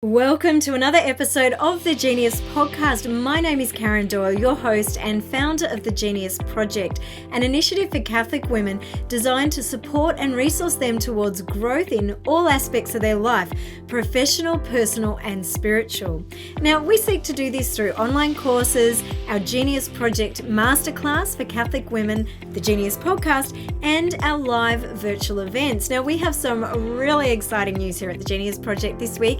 Welcome to another episode of the Genius Podcast. My name is Karen Doyle, your host and founder of the Genius Project, an initiative for Catholic women designed to support and resource them towards growth in all aspects of their life, professional, personal, and spiritual. Now, we seek to do this through online courses, our Genius Project Masterclass for Catholic women, the Genius Podcast, and our live virtual events. Now, we have some really exciting news here at the Genius Project this week,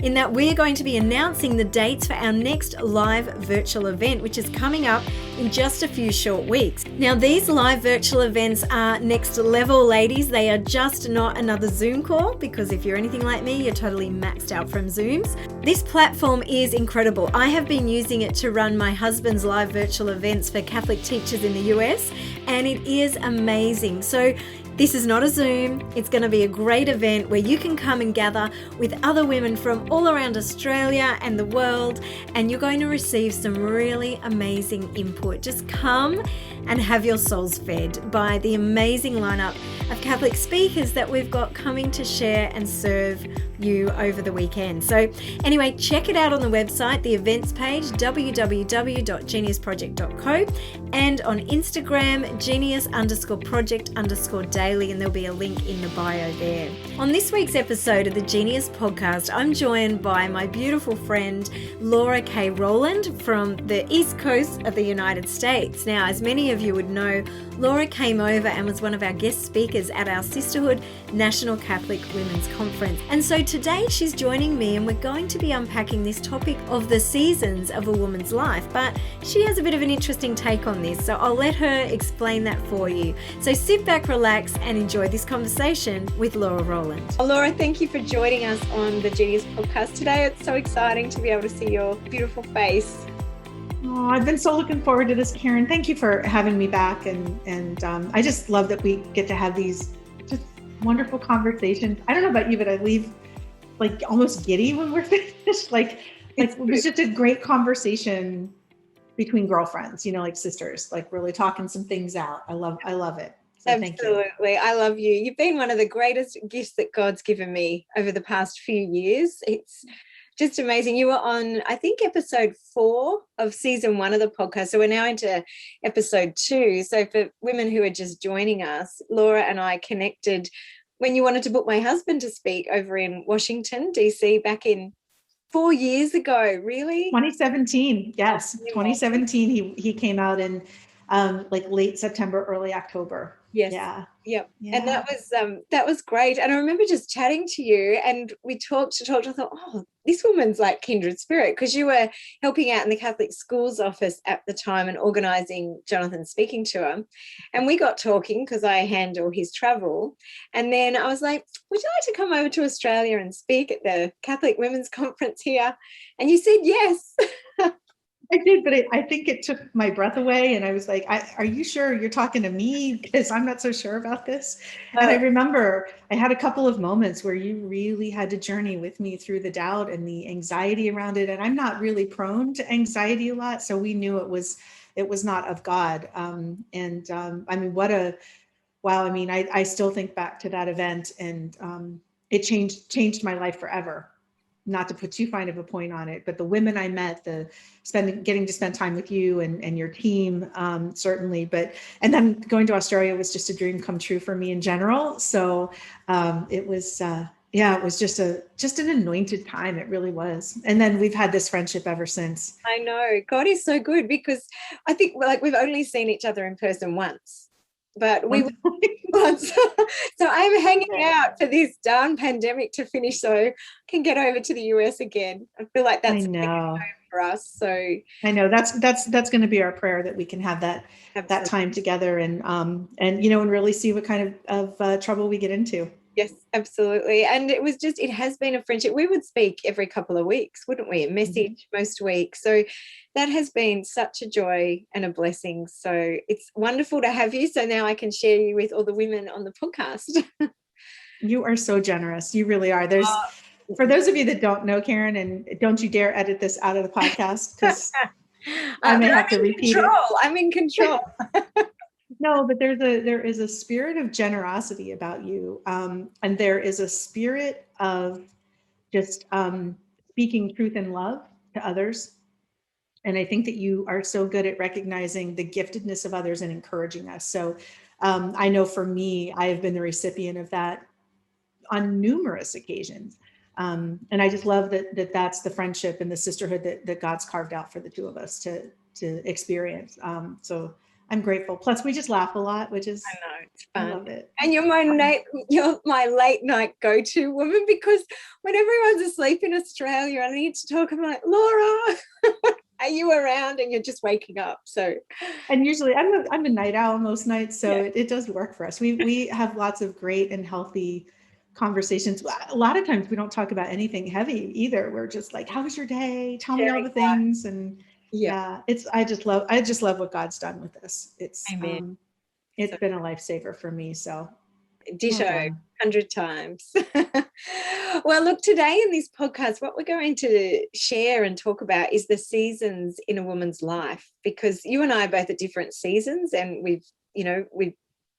in that we're going to be announcing the dates for our next live virtual event, which is coming up in just a few short weeks. Now, these live virtual events are next level, ladies. They are just not another Zoom call, because if you're anything like me, you're totally maxed out from Zooms. This platform is incredible. I have been using it to run my husband's live virtual events for Catholic teachers in the US, and it is amazing. So this is not a Zoom. It's going to be a great event where you can come and gather with other women from all around Australia and the world, and you're going to receive some really amazing input. Just come and have your souls fed by the amazing lineup of Catholic speakers that we've got coming to share and serve you over the weekend. So anyway, check it out on the website, the events page, www.geniusproject.co, and on Instagram, genius_project_daily, and there'll be a link in the bio there. On this week's episode of the Genius Podcast, I'm joined by my beautiful friend, Laura K. Roland from the East Coast of the United States. Now, as many of you would know, Laura came over and was one of our guest speakers at our Sisterhood National Catholic Women's Conference. And so today she's joining me, and we're going to be unpacking this topic of the seasons of a woman's life. But she has a bit of an interesting take on this, so I'll let her explain that for you. So sit back, relax, and enjoy this conversation with Laura Roland. Well, Laura, thank you for joining us on the Genius Podcast today. It's so exciting to be able to see your beautiful face. Oh, I've been so looking forward to this, Karen. Thank you for having me back. And I just love that we get to have these just wonderful conversations. I don't know about you, but I leave like almost giddy when we're finished. Like it was just a great conversation between girlfriends, like sisters, like really talking some things out. I love it. So absolutely. I love you. You've been one of the greatest gifts that God's given me over the past few years. It's just amazing. You were on, I think, episode 4 of season 1 of the podcast. So we're now into episode 2. So for women who are just joining us, Laura and I connected when you wanted to book my husband to speak over in Washington, DC, back in 4 years ago, really? 2017. Yes. 2017. He came out in like late September, early October. Yes. Yeah. Yep. Yeah. And that was great. And I remember just chatting to you, and we talked. I thought, oh, this woman's like kindred spirit, because you were helping out in the Catholic schools office at the time and organising Jonathan's speaking tour. And we got talking because I handle his travel. And then I was like, would you like to come over to Australia and speak at the Catholic Women's Conference here? And you said yes. I did, but I think it took my breath away. And I was like, are you sure you're talking to me? Because I'm not so sure about this. And I remember I had a couple of moments where you really had to journey with me through the doubt and the anxiety around it. And I'm not really prone to anxiety a lot. So we knew it was not of God. I mean, wow. I mean, I still think back to that event, and it changed my life forever. Not to put too fine of a point on it, but the women I met, getting to spend time with you and your team, certainly. And then going to Australia was just a dream come true for me in general. So it was just an anointed time. It really was. And then we've had this friendship ever since. I know. God is so good, because I think we've only seen each other in person once. But we were once. So I'm hanging out for this darn pandemic to finish so I can get over to the US again. I feel like that's for us. So I know that's going to be our prayer, that we can have that time together and really see what kind of trouble we get into. Yes, absolutely. And it has been a friendship. We would speak every couple of weeks, wouldn't we? A message most weeks. So that has been such a joy and a blessing. So it's wonderful to have you. So now I can share you with all the women on the podcast. You are so generous. You really are. For those of you that don't know, Karen, and don't you dare edit this out of the podcast, because I may have to repeat it. I'm in control. No, but there is a spirit of generosity about you. And there is a spirit of just speaking truth and love to others. And I think that you are so good at recognizing the giftedness of others and encouraging us. So I know for me, I have been the recipient of that on numerous occasions. And I just love that's the friendship and the sisterhood that God's carved out for the two of us to experience. So I'm grateful. Plus, we just laugh a lot, which is, I know, it's I fun. love it. And you're my late night go-to woman, because when everyone's asleep in Australia, I need to talk. I'm like, Laura, are you around? And you're just waking up. So, and usually I'm a night owl most nights, so it does work for us. We have lots of great and healthy conversations. A lot of times we don't talk about anything heavy either. We're just like, how was your day? Tell me all the things. And I just love what God's done with this. It's Amen. It's been a lifesaver for me. So ditto, 100 times. Well, look, today in this podcast, what we're going to share and talk about is the seasons in a woman's life, because you and I are both at different seasons, and we've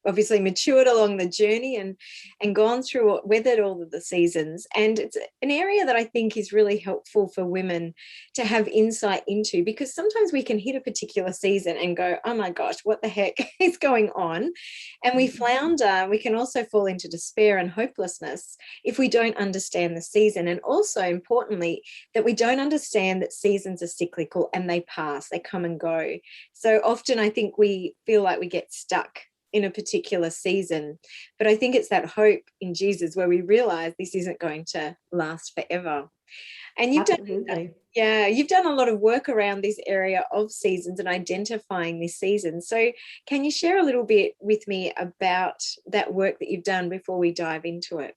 obviously matured along the journey and gone through, weathered all of the seasons. And it's an area that I think is really helpful for women to have insight into, because sometimes we can hit a particular season and go, oh my gosh, what the heck is going on? And we flounder. We can also fall into despair and hopelessness if we don't understand the season. And also, importantly, that we don't understand that seasons are cyclical and they pass, they come and go. So often I think we feel like we get stuck in a particular season, but I think it's that hope in Jesus where we realize this isn't going to last forever. And you've done a lot of work around this area of seasons and identifying this season. So can you share a little bit with me about that work that you've done before we dive into it?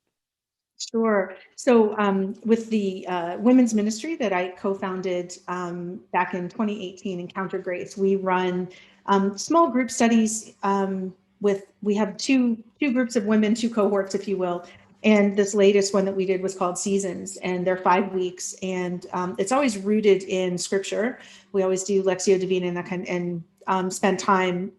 Sure. So with the women's ministry that I co-founded back in 2018, Encounter Grace, we run small group studies we have two groups of women, two cohorts, if you will. And this latest one that we did was called Seasons, and they're 5 weeks. And it's always rooted in scripture. We always do Lectio Divina and that kind, and spend time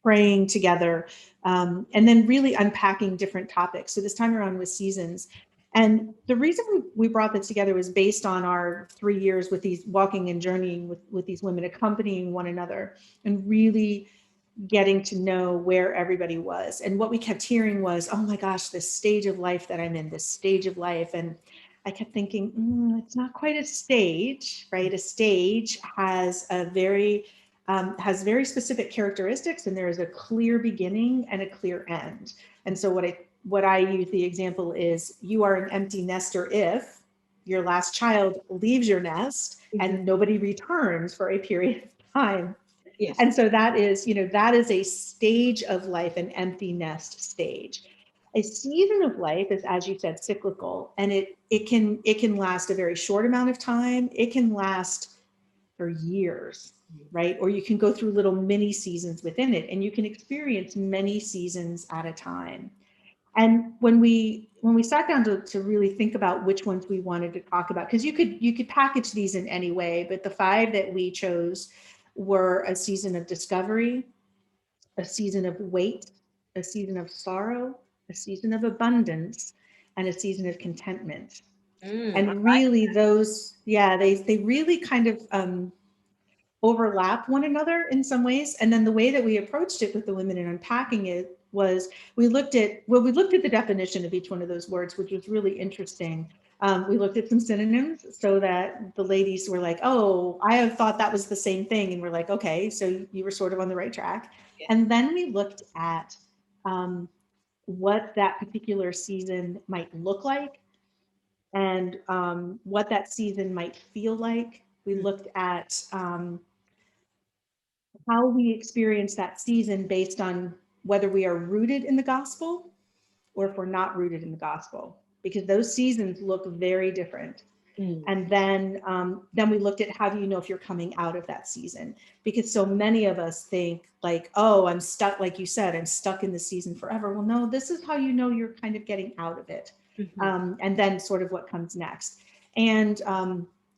praying together, and then really unpacking different topics. So this time around with Seasons. And the reason we brought that together was based on our 3 years with these walking and journeying with these women, accompanying one another and really getting to know where everybody was. And what we kept hearing was, oh my gosh, this stage of life that I'm in, this stage of life. And I kept thinking, it's not quite a stage, right? A stage has very specific characteristics, and there is a clear beginning and a clear end. And so what I use the example is, you are an empty nester if your last child leaves your nest and nobody returns for a period of time. Yes. And so that is a stage of life, an empty nest stage. A season of life is, as you said, cyclical, and it can last a very short amount of time. It can last for years, right? Or you can go through little mini seasons within it, and you can experience many seasons at a time. And when we sat down to really think about which ones we wanted to talk about, because you could package these in any way, but the 5 that we chose were a season of discovery, a season of wait, a season of sorrow, a season of abundance, and a season of contentment. And really those, they really kind of overlap one another in some ways. And then the way that we approached it with the women and unpacking it was we looked at the definition of each one of those words, which was really interesting. We looked at some synonyms so that the ladies were like, oh, I have thought that was the same thing. And we're like, okay, so you were sort of on the right track. Yeah. And then we looked at what that particular season might look like, and what that season might feel like. We looked at how we experience that season based on whether we are rooted in the gospel or if we're not rooted in the gospel, because those seasons look very different. And then we looked at, how do you know if you're coming out of that season? Because so many of us think like, oh, I'm stuck, like you said, I'm stuck in the season forever. Well, no, this is how you know you're kind of getting out of it. And then sort of what comes next. And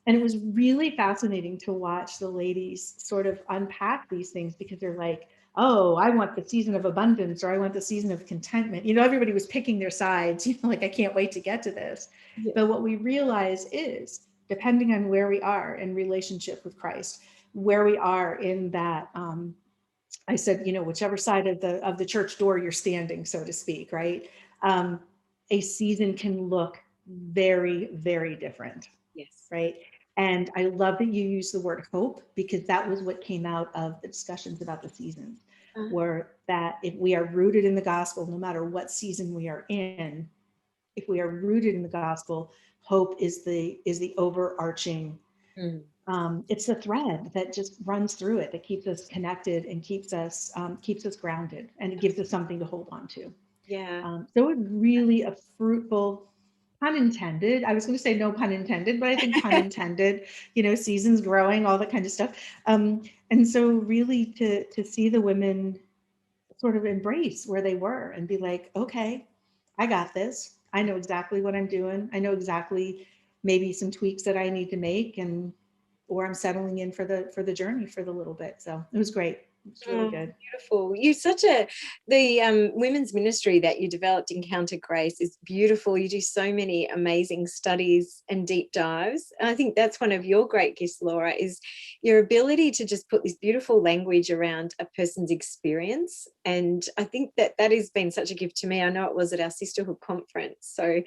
it was really fascinating to watch the ladies sort of unpack these things, because they're like, oh, I want the season of abundance, or I want the season of contentment. Everybody was picking their sides, like, I can't wait to get to this. Yeah. But what we realize is depending on where we are in relationship with Christ, where we are in that, I said, whichever side of the church door you're standing, so to speak, right? A season can look very, very different. Yes. Right. And I love that you use the word hope, because that was what came out of the discussions about the seasons, were that if we are rooted in the gospel, no matter what season we are in, if we are rooted in the gospel, hope is the overarching. It's the thread that just runs through it, that keeps us connected and keeps us grounded, and it gives us something to hold on to. Yeah. So it's really a fruitful, pun intended. I was going to say no pun intended, but I think pun intended, seasons growing, all that kind of stuff. And so really to see the women sort of embrace where they were and be like, okay, I got this. I know exactly what I'm doing. I know exactly maybe some tweaks that I need to make, or I'm settling in for the journey for the little bit. So it was great. It's really good. Beautiful. The women's ministry that you developed, Encounter Grace, is beautiful. You do so many amazing studies and deep dives. And I think that's one of your great gifts, Laura, is your ability to just put this beautiful language around a person's experience. And I think that has been such a gift to me. I know it was at our sisterhood conference. So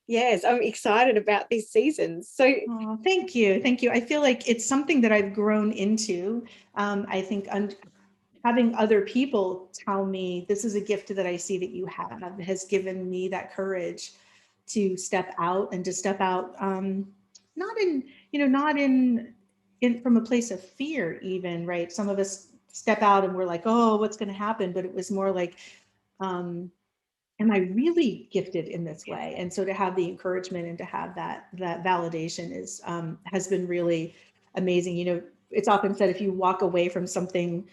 yes, I'm excited about these seasons. So thank you. I feel like it's something that I've grown into. I think having other people tell me this is a gift that I see that you have has given me that courage to step out, and to step out, not in from a place of fear even, right? Some of us step out and we're like, oh, what's going to happen? But it was more like, am I really gifted in this way? And so to have the encouragement and to have that validation is has been really amazing. It's often said, if you walk away from something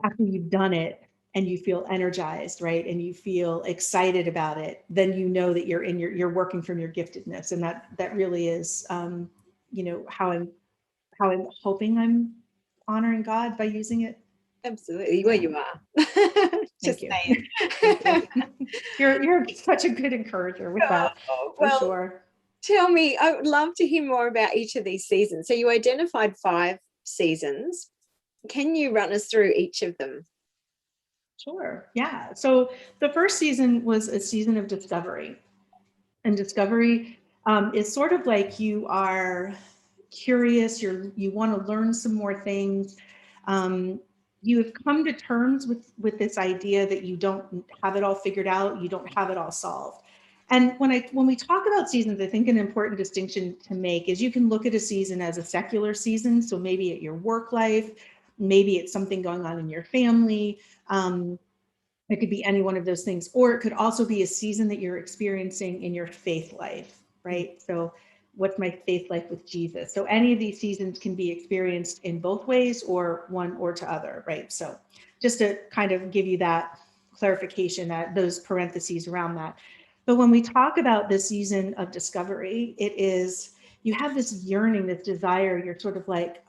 after you've done it and you feel energized, right, and you feel excited about it, then that you're working from your giftedness, and that really is how I'm hoping I'm honoring God by using it. Absolutely. Well, you are. Thank you. Thank you. You're such a good encourager with that, for sure. Tell me, I would love to hear more about each of these seasons. So you identified 5 seasons. Can you run us through each of them? Sure. Yeah. So the first season was a season of discovery. And discovery is sort of like you are curious, you want to learn some more things. You have come to terms with this idea that you don't have it all figured out, you don't have it all solved. And when we talk about seasons, I think an important distinction to make is you can look at a season as a secular season. So maybe at your work life, maybe it's something going on in your family. It could be any one of those things, or it could also be a season that you're experiencing in your faith life, right? So what's my faith life with Jesus? So any of these seasons can be experienced in both ways, or one or to other, right? So just to kind of give you that clarification, that those parentheses around that. But when we talk about this season of discovery, it is, you have this yearning, this desire, you're sort of like,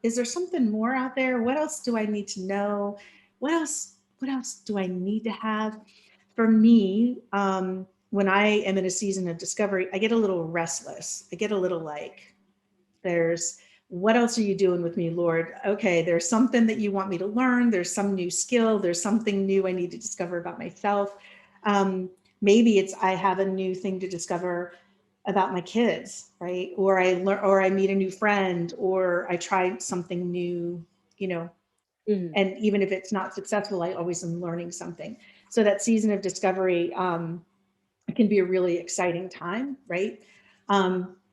is there something more out there? What else do I need to know? What else do I need to have? For me, when I am in a season of discovery, I get a little restless. I get a little like, what else are you doing with me, Lord? Okay, there's something that you want me to learn. There's some new skill. There's something new I need to discover about myself. Maybe it's, I have a new thing to discover about my kids, right? Or I meet a new friend, or I try something new, and even if it's not successful, I always am learning something. So that season of discovery, it can be a really exciting time, right?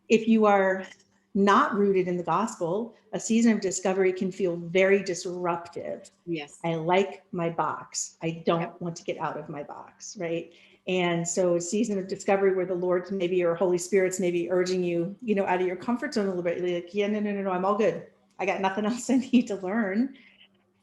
If you are not rooted in the gospel, a season of discovery can feel very disruptive. Yes. I like my box. I don't want to get out of my box, right? And so a season of discovery where the Lord's maybe, or Holy Spirit's maybe urging you, out of your comfort zone a little bit. You're like, yeah, no, I'm all good. I got nothing else I need to learn.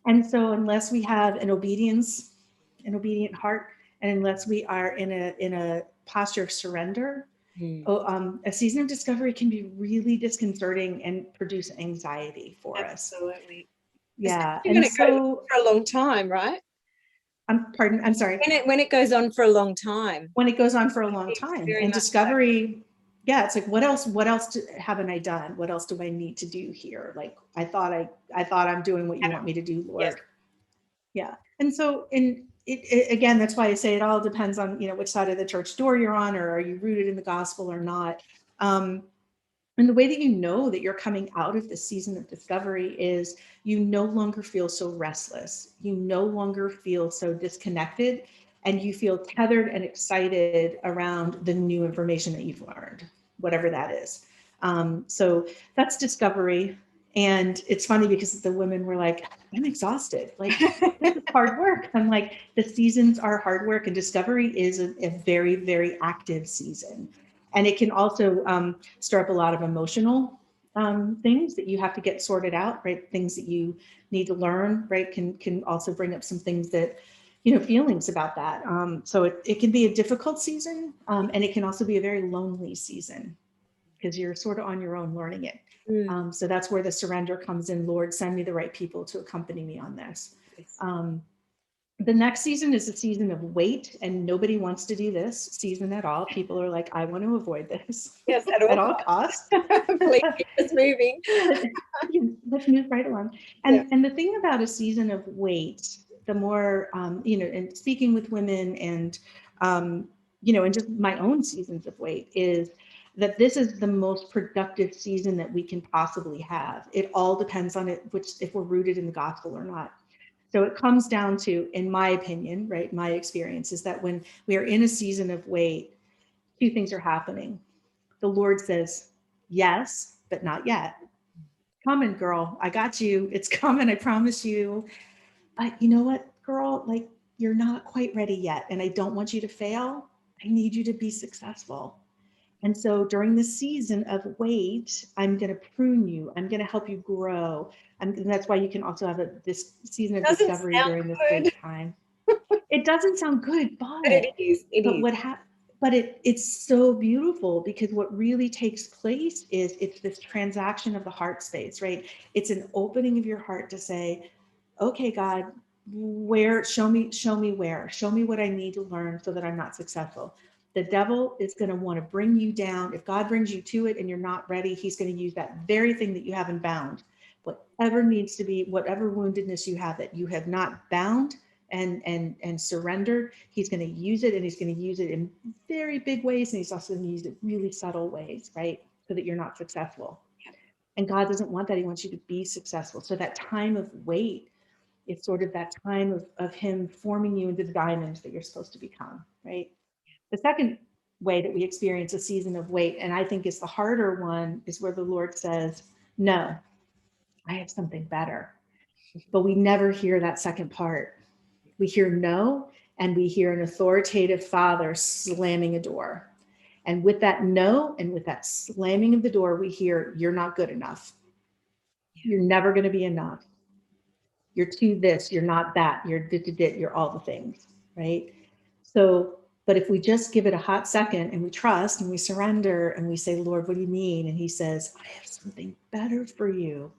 And so unless we have an obedient heart, and unless we are in a posture of surrender, a season of discovery can be really disconcerting and produce anxiety for us. Absolutely. Yeah. And so for a long time, right? I'm sorry. When it goes on for a long time. When it goes on for a long time. And discovery yeah, it's like, what else haven't I done? What else do I need to do here? Like, I thought I'm doing what you want me to do, Lord. Yes. Yeah. And so, again, that's why I say it all depends on, which side of the church door you're on, or are you rooted in the gospel or not. And the way that you know that you're coming out of the season of discovery is you no longer feel so restless. You no longer feel so disconnected, and you feel tethered and excited around the new information that you've learned, whatever that is. So that's discovery. And it's funny because the women were like, I'm exhausted. Like, this is hard work. I'm like, the seasons are hard work, and discovery is a very, very active season. And it can also stir up a lot of emotional things that you have to get sorted out, right? Things that you need to learn, right? Can also bring up some things that, feelings about that. So it can be a difficult season, and it can also be a very lonely season because you're sort of on your own learning it. So that's where the surrender comes in. Lord, send me the right people to accompany me on this. The next season is a season of wait, and nobody wants to do this season at all. People are like, I want to avoid this. Yes, at all costs. Please keep us moving. Let's move right along. And the thing about a season of wait, the more, and speaking with women and, and just my own seasons of wait, is that this is the most productive season that we can possibly have. It all depends on if we're rooted in the gospel or not. So it comes down to, in my opinion, right, my experience is that when we are in a season of wait, two things are happening. The Lord says, yes, but not yet. Coming, girl. I got you. It's coming. I promise you. But you know what, girl? Like, you're not quite ready yet. And I don't want you to fail. I need you to be successful. And so during the season of wait, I'm going to prune you. I'm going to help you grow. And that's why you can also have this season of discovery during this wait time. It doesn't sound good, but it is. But it's so beautiful, because what really takes place is it's this transaction of the heart space, right? It's an opening of your heart to say, okay, God, show me what I need to learn so that I'm not successful. The devil is going to want to bring you down. If God brings you to it and you're not ready, he's going to use that very thing that you haven't bound, whatever needs to be, whatever woundedness you have that you have not bound and surrendered, he's going to use it, and he's going to use it in very big ways, and he's also going to use it in really subtle ways, right? So that you're not successful. And God doesn't want that. He wants you to be successful. So that time of wait, it's sort of that time of him forming you into the diamonds that you're supposed to become, right? The second way that we experience a season of wait, and I think is the harder one, is where the Lord says, no, I have something better. But we never hear that second part. We hear no, and we hear an authoritative father slamming a door. And with that no, and with that slamming of the door, we hear, you're not good enough. You're never going to be enough. You're too this, you're not that, you're all the things, right? So, but if we just give it a hot second and we trust and we surrender and we say, Lord, what do you mean? And he says, I have something better for you.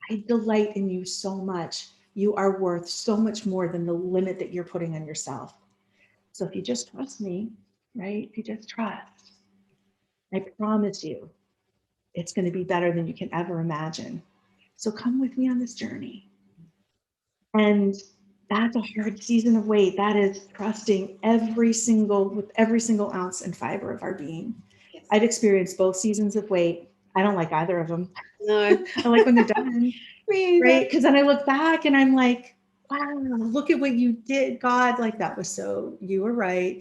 I delight in you so much. You are worth so much more than the limit that you're putting on yourself. So if you just trust me, right? If you just trust, I promise you, it's going to be better than you can ever imagine. So come with me on this journey. And that's a hard season of wait. That is trusting with every single ounce and fiber of our being. Yes. I've experienced both seasons of wait. I don't like either of them. No. I like when they're done. Right? Because then I look back and I'm like, wow, look at what you did, God. Like, that was you were right.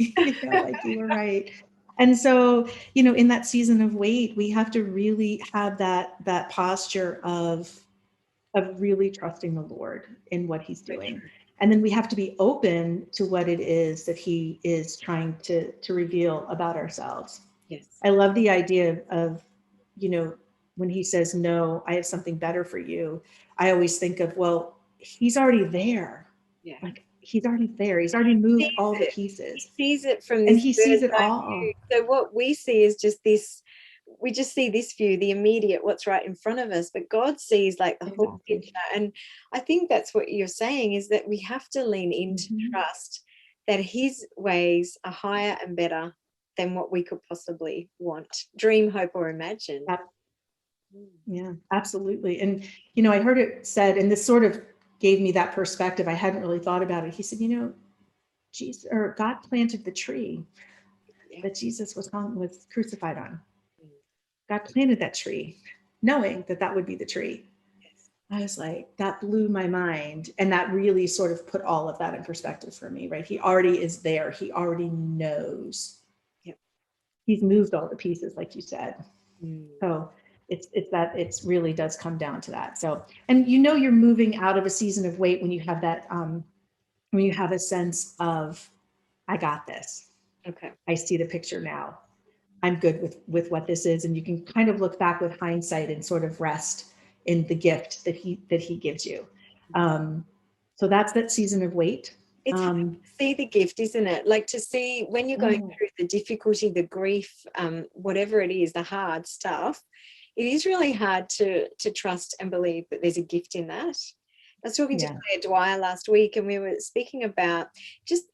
You were right. And so, in that season of wait, we have to really have that posture of really trusting the Lord in what he's doing. And then we have to be open to what it is that he is trying to reveal about ourselves. Yes. I love the idea of, when he says, no, I have something better for you. I always think of, well, he's already there. Yeah. Like, he's already there. He's already moved all the pieces. He sees it from this, and he sees it all. View. So what we see is just this. We just see this view, the immediate, what's right in front of us, but God sees like the whole picture. And I think that's what you're saying, is that we have to lean into trust that his ways are higher and better than what we could possibly want, dream, hope, or imagine. Yeah, absolutely. And, I heard it said, and this sort of gave me that perspective. I hadn't really thought about it. He said, Jesus, or God planted the tree that Jesus was crucified on. God planted that tree, knowing that that would be the tree. I was like, that blew my mind. And that really sort of put all of that in perspective for me, right? He already is there. He already knows. Yep. He's moved all the pieces, like you said. So it's really does come down to that. So, and you're moving out of a season of wait when you have that, when you have a sense of, I got this. Okay. I see the picture now. I'm good with what this is. And you can kind of look back with hindsight and sort of rest in the gift that he gives you. So that's that season of wait. It's hard to see the gift, isn't it? Like to see when you're going through the difficulty, the grief, whatever it is, the hard stuff, it is really hard to trust and believe that there's a gift in that. I was talking to Claire Dwyer last week, and we were speaking about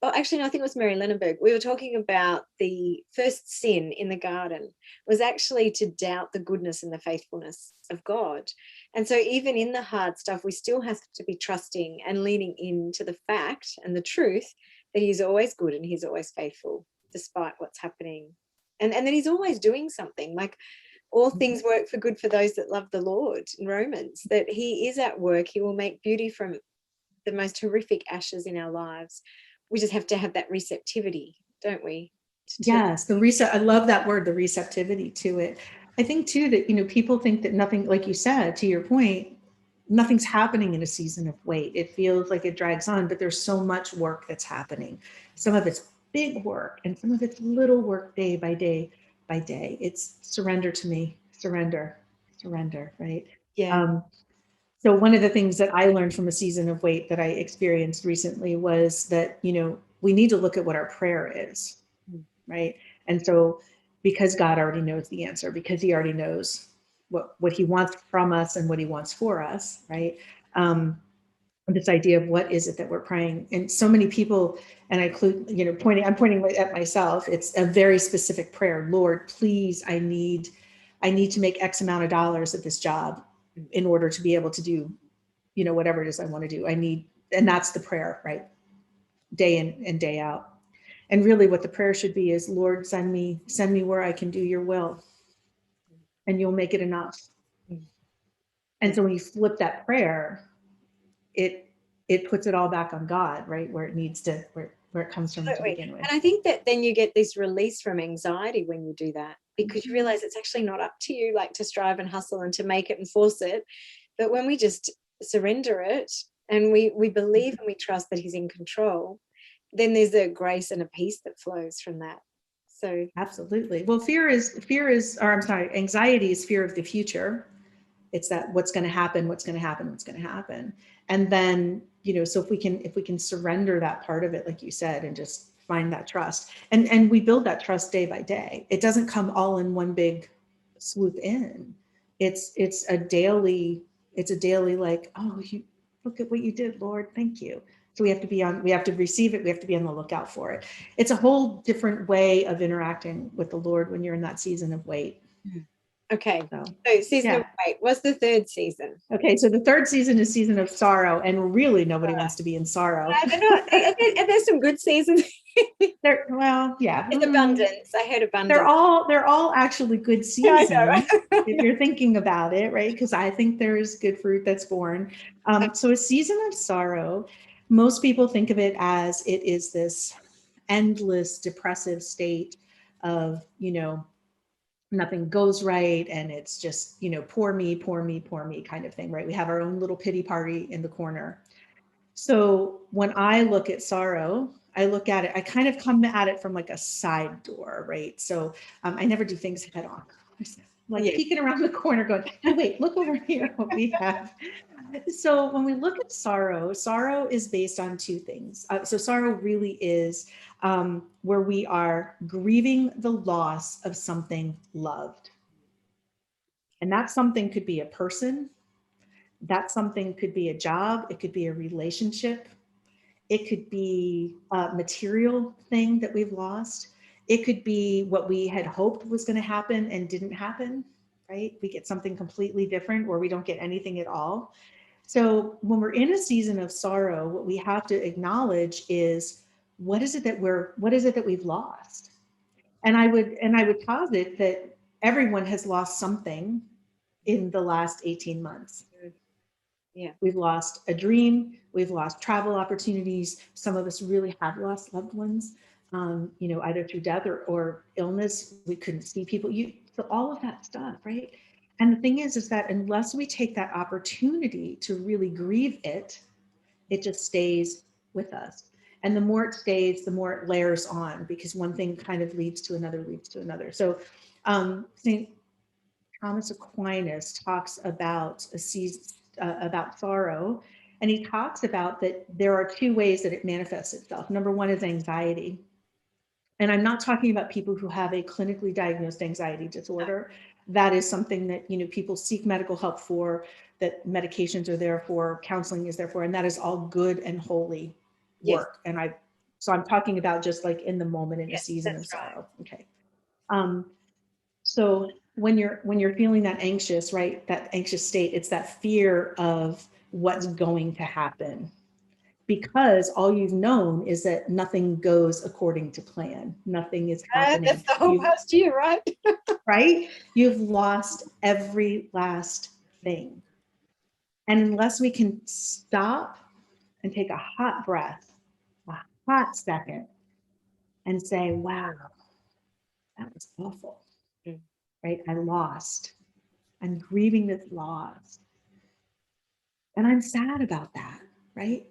actually, no, I think it was Mary Lenenberg. We were talking about the first sin in the garden was actually to doubt the goodness and the faithfulness of God. And so even in the hard stuff, we still have to be trusting and leaning into the fact and the truth that he's always good and he's always faithful, despite what's happening. And that he's always doing something. Like, all things work for good for those that love the Lord in Romans, that he is at work. He will make beauty from the most horrific ashes in our lives. We just have to have that receptivity, don't we? Yes, I love that word, the receptivity to it. I think too that, people think that nothing, like you said, to your point, nothing's happening in a season of wait. It feels like it drags on, but there's so much work that's happening. Some of it's big work and some of it's little work day by day by day. It's surrender to me, surrender, right? Yeah. So one of the things that I learned from a season of wait that I experienced recently was that, we need to look at what our prayer is, right? And so because God already knows the answer, because he already knows what he wants from us and what he wants for us, right? This idea of what is it that we're praying, and so many people, and I include, I'm pointing at myself. It's a very specific prayer. Lord, please, I need to make X amount of dollars at this job in order to be able to do, whatever it is I want to do. And that's the prayer, right? Day in and day out. And really what the prayer should be is, Lord, send me where I can do your will, and you'll make it enough. And so when you flip that prayer, it puts it all back on God, right? Where it needs to, where it comes from to begin with. And I think that then you get this release from anxiety when you do that, because you realize it's actually not up to you, like to strive and hustle and to make it and force it. But when we just surrender it and we believe and we trust that he's in control, then there's a grace and a peace that flows from that. So absolutely. Well, anxiety is fear of the future. It's that what's going to happen. And then, so if we can surrender that part of it, like you said, and just find that trust, and we build that trust day by day. It doesn't come all in one big swoop in. It's a daily like, oh, you look at what you did, Lord. Thank you. So we have to receive it. We have to be on the lookout for it. It's a whole different way of interacting with the Lord when you're in that season of wait. Okay, so season of wait. What's the third season? Okay, so the third season is season of sorrow, and really nobody wants to be in sorrow. And there's some good seasons. Well, yeah. It's abundance. I heard abundance. They're all actually good seasons if you're thinking about it, right? Because I think there's good fruit that's born. So a season of sorrow, most people think of it as it is this endless depressive state of, nothing goes right. And it's just, poor me kind of thing, right? We have our own little pity party in the corner. So when I look at sorrow, I look at it, I kind of come at it from like a side door, right? So I never do things head on. Like peeking around the corner going, hey, wait, look over here what we have. So when we look at sorrow is based on two things. So sorrow really is where we are grieving the loss of something loved. And that something could be a person. That something could be a job. It could be a relationship. It could be a material thing that we've lost. It could be what we had hoped was going to happen and didn't happen, right? We get something completely different, or we don't get anything at all. So when we're in a season of sorrow, what we have to acknowledge is, what is it that we've lost? And I would posit that everyone has lost something in the last 18 months. Yeah. We've lost a dream, we've lost travel opportunities. Some of us really have lost loved ones, either through death or illness. We couldn't see people. So all of that stuff, right? And the thing is that unless we take that opportunity to really grieve it, it just stays with us. And the more it stays, the more it layers on, because one thing kind of leads to another. So St. Thomas Aquinas talks about about sorrow, and he talks about that there are two ways that it manifests itself. Number one is anxiety. And I'm not talking about people who have a clinically diagnosed anxiety disorder. That is something that, people seek medical help for, that medications are there for, counseling is there for, and that is all good and holy work. Yes. And so I'm talking about just like in the moment, in a season of sorrow. Right. Okay. So when you're feeling that anxious, right, that anxious state, it's that fear of what's going to happen, because all you've known is that nothing goes according to plan. Nothing is happening. That's the whole past year, right? Right? You've lost every last thing. And unless we can stop and take a hot breath, a hot second, and say, wow, that was awful, right? I lost. I'm grieving this loss. And I'm sad about that, right?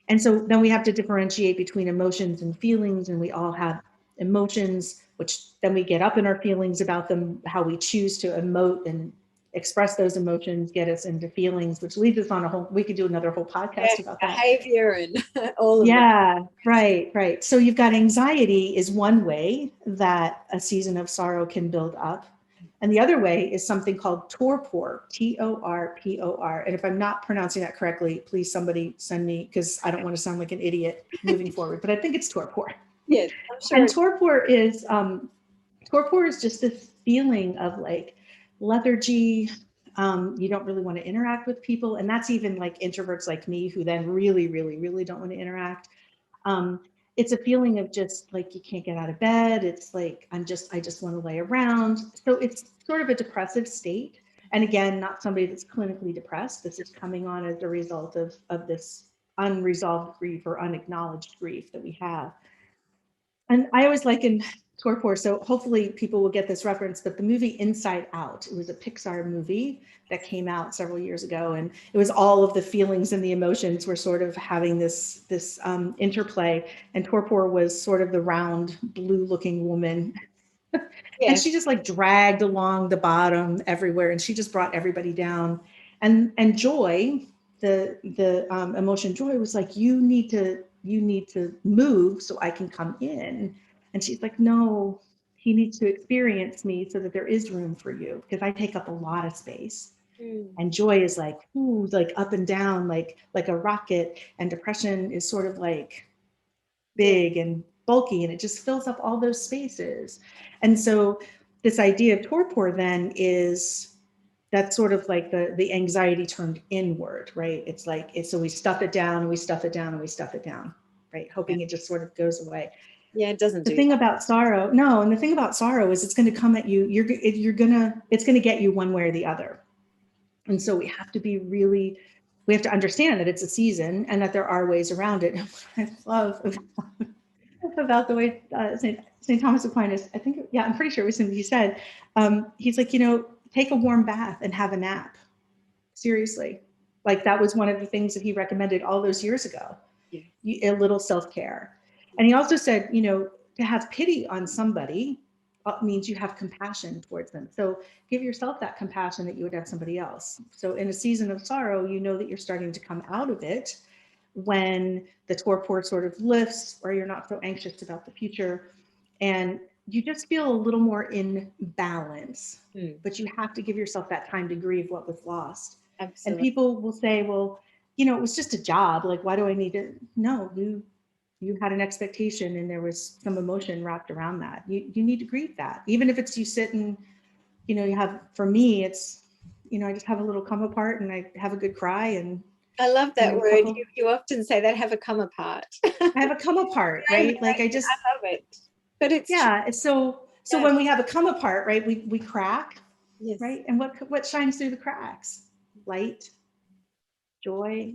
And so then we have to differentiate between emotions and feelings, and we all have emotions, which then we get up in our feelings about them, how we choose to emote and express those emotions, get us into feelings, which leads us on we could do another whole podcast about that. Behavior and all of that. Yeah, right. So you've got anxiety is one way that a season of sorrow can build up. And the other way is something called torpor, Torpor. And if I'm not pronouncing that correctly, please somebody send me, because I don't want to sound like an idiot moving forward, but I think it's torpor. Yes, I'm sure. And torpor is just this feeling of like lethargy. You don't really want to interact with people. And that's even like introverts like me, who then really, really, really don't want to interact. It's a feeling of just like, you can't get out of bed. It's like, I just want to lay around. So it's sort of a depressive state. And again, not somebody that's clinically depressed. This is coming on as a result of this unresolved grief or unacknowledged grief that we have. And I always liken torpor, so hopefully people will get this reference, but the movie Inside Out, it was a Pixar movie that came out several years ago, and it was all of the feelings and the emotions were sort of having this interplay, and torpor was sort of the round, blue-looking woman. Yes. And she just like dragged along the bottom everywhere, and she just brought everybody down. And joy, the emotion joy, was like, you need to move so I can come in. And she's like, no, he needs to experience me so that there is room for you, because I take up a lot of space. And joy is like, ooh, like up and down, like a rocket. And depression is sort of like big and bulky, and it just fills up all those spaces. And so this idea of torpor then is, that's sort of like the anxiety turned inward, right? It's like, so we stuff it down, and we stuff it down, and we stuff it down, right? Hoping it just sort of goes away. Yeah, it doesn't do the thing about sorrow. No, and the thing about sorrow is it's going to come at you. It's going to get you one way or the other. And so we have to understand that it's a season and that there are ways around it. And what I love about the way St. Thomas Aquinas, I'm pretty sure it was him, he said, he's like, take a warm bath and have a nap. Seriously. Like that was one of the things that he recommended all those years ago. Yeah. A little self-care. And he also said, to have pity on somebody means you have compassion towards them. So give yourself that compassion that you would have somebody else. So in a season of sorrow, that you're starting to come out of it when the torpor sort of lifts, or you're not so anxious about the future, and you just feel a little more in balance. But you have to give yourself that time to grieve what was lost. Absolutely. And people will say, well, it was just a job. Like, why do I need it? No, you had an expectation and there was some emotion wrapped around that. You need to grieve that. Even if it's you sit and, you have, for me, it's, I just have a little come apart and I have a good cry and I love that word. couple, You often say that, have a come apart. I have a come apart, right? I love it. But it's so when we have a come apart, right, we crack, yes. right? And what shines through the cracks? Light, joy,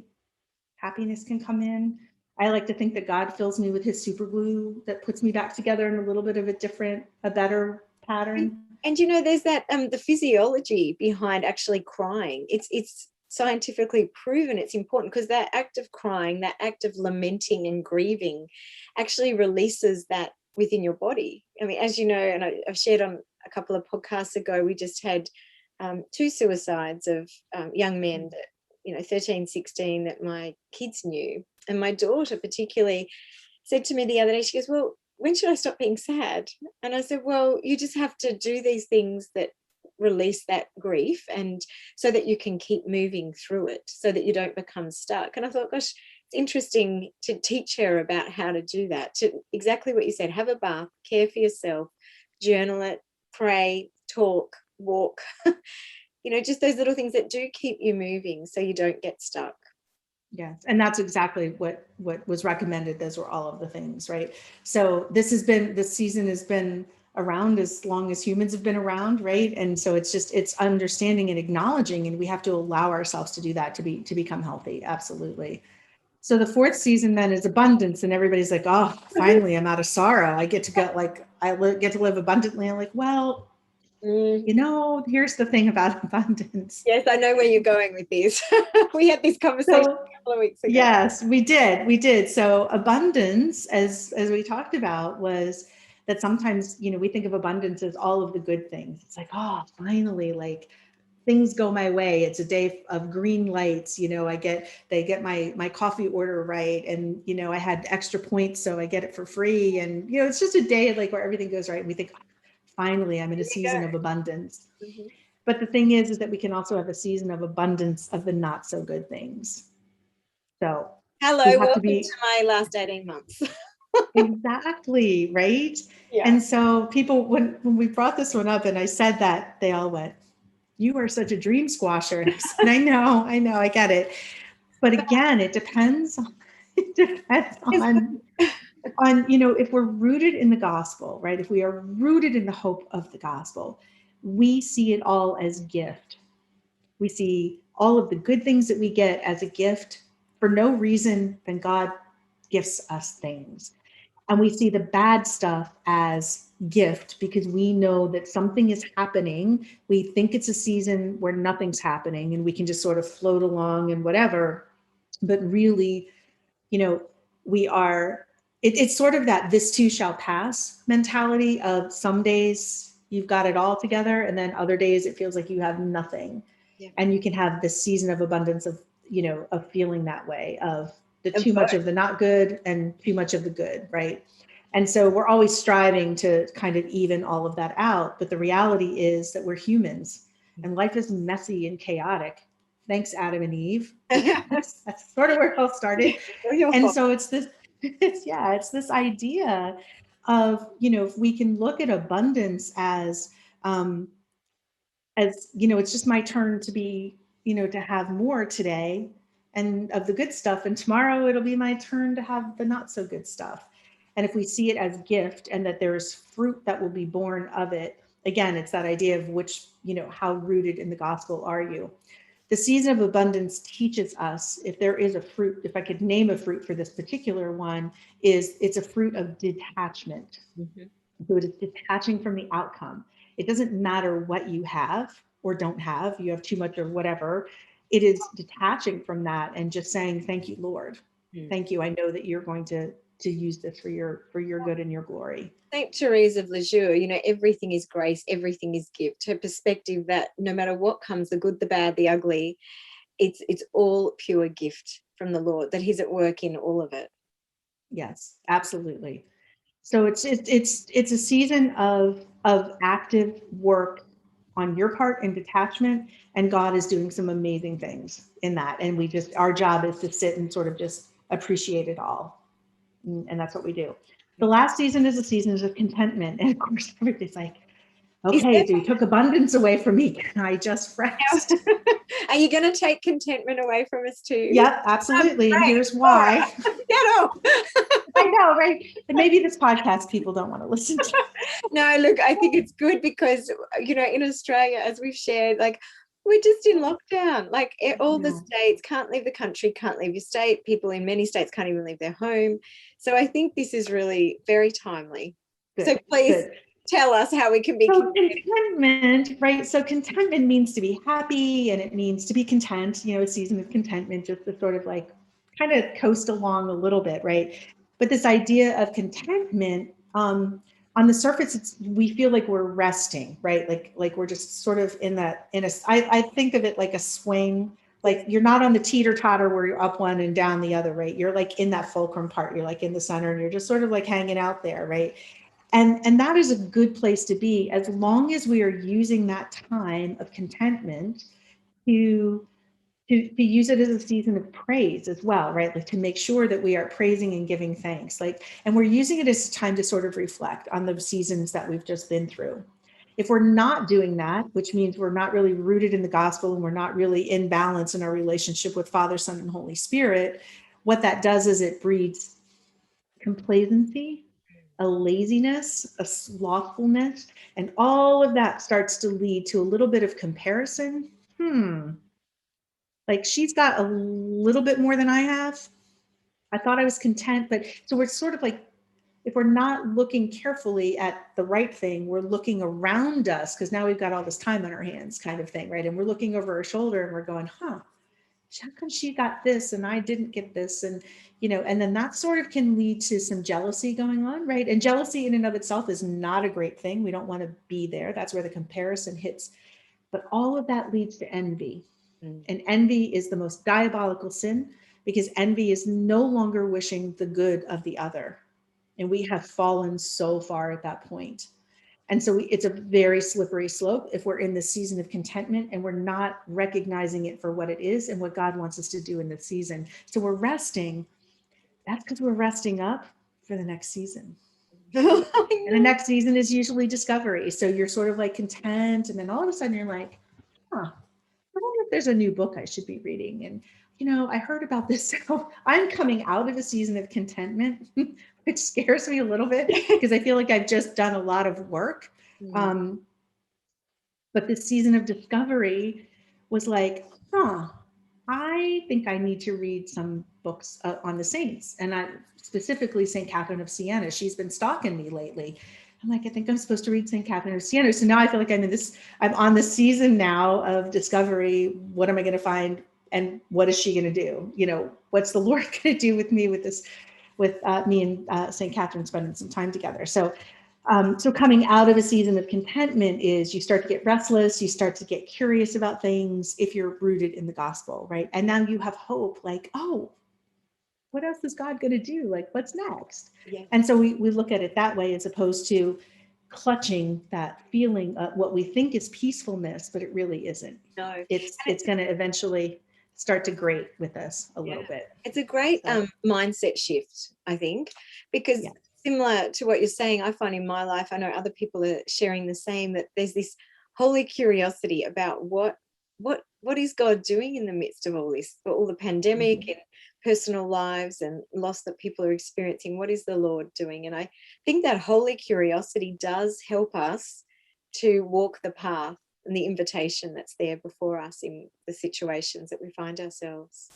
happiness can come in. I like to think that God fills me with his super glue that puts me back together in a little bit of a better pattern. And there's that the physiology behind actually crying. It's scientifically proven it's important, because that act of crying, that act of lamenting and grieving actually releases that within your body. I mean, as you know, and I've shared on a couple of podcasts ago, we just had 2 suicides of young men that, 13, 16, that my kids knew. And my daughter particularly said to me the other day, she goes, well, when should I stop being sad? And I said, well, you just have to do these things that release that grief, and so that you can keep moving through it, so that you don't become stuck. And I thought, gosh, it's interesting to teach her about how to do that, to exactly what you said, have a bath, care for yourself, journal it, pray, talk, walk, just those little things that do keep you moving so you don't get stuck. Yes. And that's exactly what was recommended. Those were all of the things, right? So this season has been around as long as humans have been around, right? And so it's understanding and acknowledging, and we have to allow ourselves to do that to become healthy. Absolutely. So the 4th season then is abundance, and everybody's like, oh, finally I'm out of sorrow. I get to go, get to live abundantly. I'm like, well, here's the thing about abundance. Yes, I know where you're going with this. We had this conversation a couple of weeks ago. Yes, we did. So abundance, as we talked about, was that sometimes, we think of abundance as all of the good things. It's like, oh, finally, like things go my way. It's a day of green lights. They get my coffee order right. And, I had extra points, so I get it for free. And, it's just a day like where everything goes right. And we think, finally, I'm in a season of abundance. Mm-hmm. But the thing is that we can also have a season of abundance of the not so good things. So welcome to my last 18 months. Exactly, right? Yeah. And so people, when we brought this one up and I said that, they all went, you are such a dream squasher. And I said, I know, I get it. But again, it depends on, if we're rooted in the gospel, right? If we are rooted in the hope of the gospel, we see it all as gift. We see all of the good things that we get as a gift for no reason than God gifts us things. And we see the bad stuff as gift because we know that something is happening. We think it's a season where nothing's happening and we can just sort of float along and whatever. But really, it's sort of that this too shall pass mentality of some days you've got it all together and then other days it feels like you have nothing. Yeah. And you can have this season of abundance of feeling that way, of the too much of the not good and too much of the good, right? And so we're always striving to kind of even all of that out. But the reality is that we're humans and life is messy and chaotic. Thanks, Adam and Eve. That's sort of where it all started. And so it's this idea of, if we can look at abundance as it's just my turn to be, to have more today and of the good stuff. And tomorrow it'll be my turn to have the not so good stuff. And if we see it as gift and that there's fruit that will be born of it, again, it's that idea of which, how rooted in the gospel are you? The season of abundance teaches us, if there is a fruit, if I could name a fruit for this particular one, it's a fruit of detachment. Mm-hmm. So it is detaching from the outcome. It doesn't matter what you have or don't have, you have too much or whatever. It is detaching from that and just saying, thank you, Lord. Mm. Thank you. I know that you're going to use this for your good and your glory. Saint Therese of Lisieux, everything is grace, everything is gift. Her perspective that no matter what comes, the good, the bad, the ugly, it's all pure gift from the Lord, that he's at work in all of it. Yes, absolutely. So it's a season of active work on your part and detachment, and God is doing some amazing things in that. And our job is to sit and sort of just appreciate it all. And that's what we do. The last season is the seasons of contentment. And of course, everybody's like, okay, so you took abundance away from me. Can I just rest? Are you going to take contentment away from us too? Yep, absolutely. And here's why. Get off. I know, right? And maybe this podcast people don't want to listen to. No, look, I think it's good because, in Australia, as we've shared, like, we're just in lockdown. Like, all the states can't leave the country, can't leave your state. People in many states can't even leave their home. So I think this is really very timely. Good, so please tell us how we can be contentment, right? So contentment means to be happy, and it means to be content, a season of contentment, just to sort of like kind of coast along a little bit, right? But this idea of contentment, on the surface, we feel like we're resting, right? Like we're just sort of I think of it like a swing. Like you're not on the teeter-totter where you're up one and down the other, right? You're like in that fulcrum part. You're like in the center, and you're just sort of like hanging out there, right? And that is a good place to be, as long as we are using that time of contentment to use it as a season of praise as well, right? Like to make sure that we are praising and giving thanks, and we're using it as a time to sort of reflect on the seasons that we've just been through. If we're not doing that, which means we're not really rooted in the gospel and we're not really in balance in our relationship with Father, Son, and Holy Spirit, what that does is it breeds complacency, a laziness, a slothfulness, and all of that starts to lead to a little bit of comparison. Like she's got a little bit more than I have. I thought I was content, but so we're sort of like, if we're not looking carefully at the right thing, we're looking around us because now we've got all this time on our hands kind of thing, right? And we're looking over our shoulder and we're going, how come she got this and I didn't get this? And, and then that sort of can lead to some jealousy going on, right? And jealousy in and of itself is not a great thing. We don't want to be there. That's where the comparison hits. But all of that leads to envy. And envy is the most diabolical sin, because envy is no longer wishing the good of the other. And we have fallen so far at that point. And so it's a very slippery slope if we're in the season of contentment and we're not recognizing it for what it is and what God wants us to do in the season. So we're resting. That's because we're resting up for the next season. And the next season is usually discovery. So you're sort of like content. And then all of a sudden you're like, I wonder if there's a new book I should be reading. And, I heard about this. So I'm coming out of a season of contentment, which scares me a little bit because I feel like I've just done a lot of work. But this season of discovery was like, I think I need to read some books on the saints. And specifically St. Catherine of Siena. She's been stalking me lately. I'm like, I think I'm supposed to read St. Catherine of Siena. So now I feel like I'm on the season now of discovery. What am I going to find? And what is she going to do? What's the Lord going to do with me with this, with me and St. Catherine spending some time together. So coming out of a season of contentment is you start to get restless. You start to get curious about things if you're rooted in the gospel, right? And now you have hope, like, oh, what else is God going to do? Like, what's next? Yeah. And so we look at it that way, as opposed to clutching that feeling of what we think is peacefulness, but it really isn't. No, it's going to eventually start to grate with us a little bit. It's a great mindset shift, I think, because similar to what you're saying, I find in my life, I know other people are sharing the same, that there's this holy curiosity about what is God doing in the midst of all this, for all the pandemic and personal lives and loss that people are experiencing. What is the Lord doing? And I think that holy curiosity does help us to walk the path and the invitation that's there before us in the situations that we find ourselves.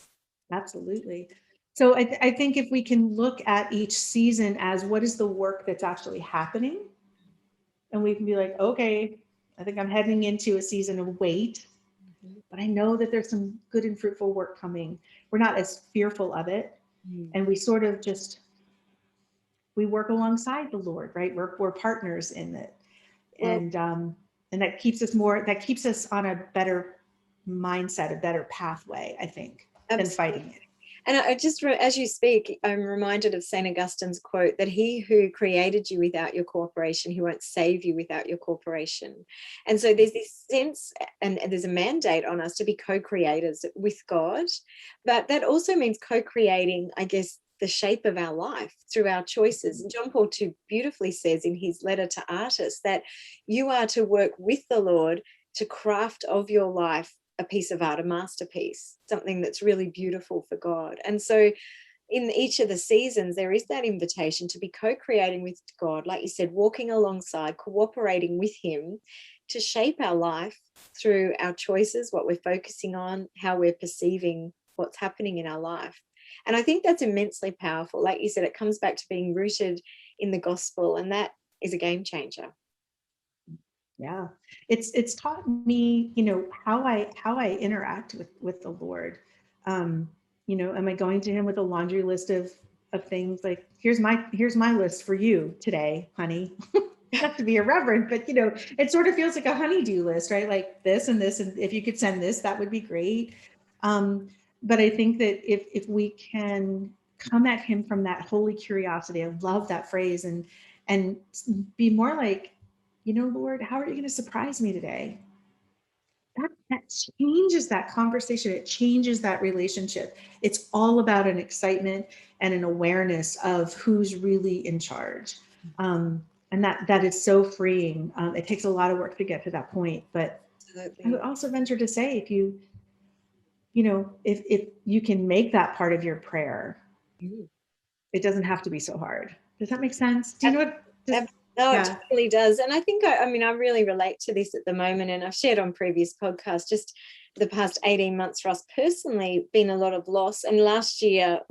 Absolutely. So I think if we can look at each season as what is the work that's actually happening, and we can be like, okay, I think I'm heading into a season of wait, but I know that there's some good and fruitful work coming. We're not as fearful of it. And we sort of we work alongside the Lord, right? We're partners in it. And that keeps us on a better mindset, a better pathway, I think, than fighting it. And I just, as you speak, I'm reminded of St. Augustine's quote that he who created you without your cooperation, he won't save you without your cooperation. And so there's this sense, and there's a mandate on us to be co-creators with God, but that also means co-creating, I guess, the shape of our life through our choices. And John Paul II beautifully says in his letter to artists that you are to work with the Lord to craft of your life a piece of art, a masterpiece, something that's really beautiful for God. And so in each of the seasons, there is that invitation to be co-creating with God, like you said, walking alongside, cooperating with him to shape our life through our choices, what we're focusing on, how we're perceiving what's happening in our life. And I think that's immensely powerful. Like you said, it comes back to being rooted in the gospel, and that is a game changer. Yeah, it's taught me, how I interact with the Lord. Am I going to him with a laundry list of things like, here's my list for you today, honey. Not to be irreverent, but it sort of feels like a honey-do list, right? Like this and this, and if you could send this, that would be great. But I think that if we can come at him from that holy curiosity, I love that phrase, and be more like, Lord, how are you going to surprise me today? That changes that conversation. It changes that relationship. It's all about an excitement and an awareness of who's really in charge. And that is so freeing. It takes a lot of work to get to that point, but absolutely. I would also venture to say, if you can make that part of your prayer, it doesn't have to be so hard. Does that make sense? Do you know what? No, it totally does. And I think, I really relate to this at the moment, and I've shared on previous podcasts, just the past 18 months for us personally, been a lot of loss. And last year,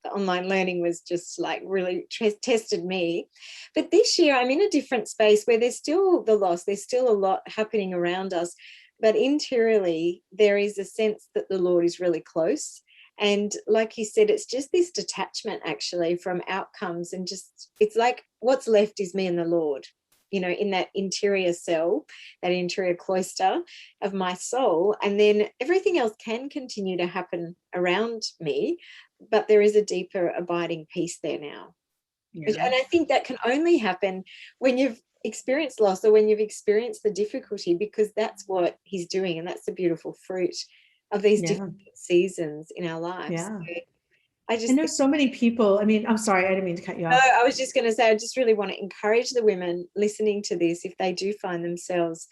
the online learning was just like really tested me. But this year, I'm in a different space where there's still the loss. There's still a lot happening around us. But interiorly, there is a sense that the Lord is really close. And like you said, it's just this detachment actually from outcomes, and just, it's like what's left is me and the Lord, in that interior cell, that interior cloister of my soul. And then everything else can continue to happen around me, but there is a deeper abiding peace there now. Yeah. And I think that can only happen when you've experienced loss, or when you've experienced the difficulty, because that's what he's doing. And that's the beautiful fruit of these different seasons in our lives. Yeah. So I know so many people. I'm sorry, I didn't mean to cut you off. No, I was just going to say, I just really want to encourage the women listening to this, if they do find themselves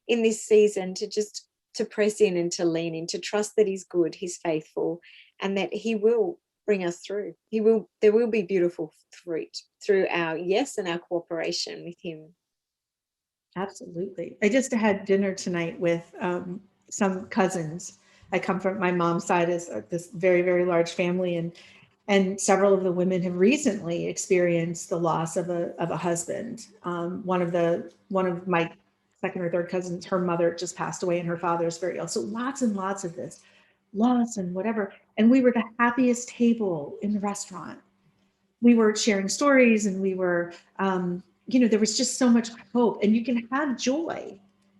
in this season, to press in and to lean in, to trust that he's good, he's faithful, and that he will bring us through. There will be beautiful fruit through our yes and our cooperation with him. Absolutely. I just had dinner tonight with some cousins. I come from, my mom's side is this very, very large family, and several of the women have recently experienced the loss of a husband. One of my second or third cousins, her mother just passed away, and her father is very ill. So lots and lots of this loss and whatever. And we were the happiest table in the restaurant. We were sharing stories, and we were, there was just so much hope, and you can have joy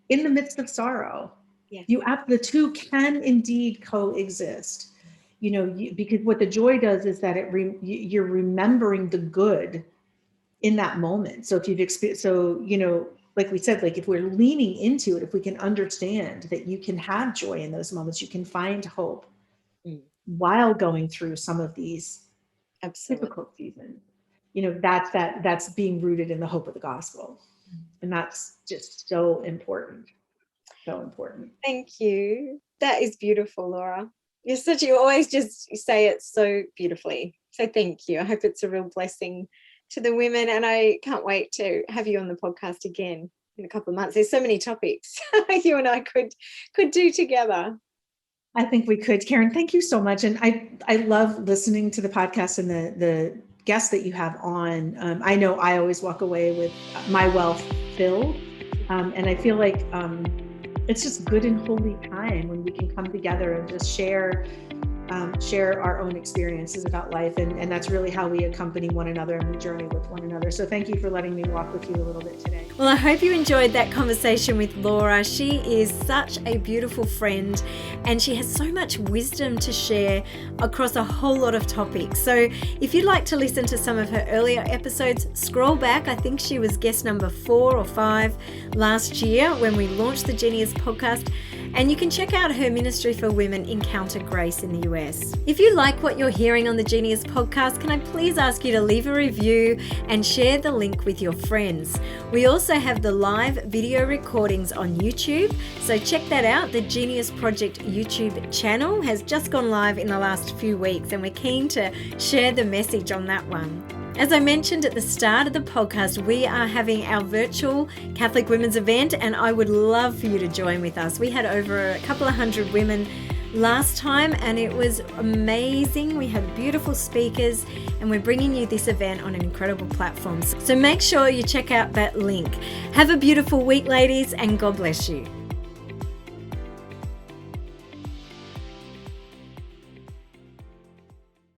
in the midst of sorrow. Yeah. The two can indeed coexist, because what the joy does is that you're remembering the good in that moment. So if you've experienced, like we said, like if we're leaning into it, if we can understand that you can have joy in those moments, you can find hope while going through some of these difficult seasons. That's being rooted in the hope of the gospel, and that's just so important. So important. Thank you. That is beautiful, Laura. You always just say it so beautifully. So thank you. I hope it's a real blessing to the women, and I can't wait to have you on the podcast again in a couple of months. There's so many topics you and I could do together. I think we could. Karen, thank you so much. And I love listening to the podcast and the guests that you have on. I know I always walk away with my well filled, and I feel like it's just good and holy time when we can come together and just share our own experiences about life. And that's really how we accompany one another and we journey with one another. So thank you for letting me walk with you a little bit today. Well, I hope you enjoyed that conversation with Laura. She is such a beautiful friend, and she has so much wisdom to share across a whole lot of topics. So if you'd like to listen to some of her earlier episodes, scroll back. I think she was guest number 4 or 5 last year when we launched the Genius podcast. And you can check out her ministry for women, Encounter Grace, in the US. If you like what you're hearing on the Genius podcast, can I please ask you to leave a review and share the link with your friends? We also have the live video recordings on YouTube, so check that out. The Genius Project YouTube channel has just gone live in the last few weeks, and we're keen to share the message on that one. As I mentioned at the start of the podcast, we are having our virtual Catholic Women's event, and I would love for you to join with us. We had over a couple of hundred women last time, and it was amazing. We had beautiful speakers, and we're bringing you this event on an incredible platform. So make sure you check out that link. Have a beautiful week, ladies, and God bless you.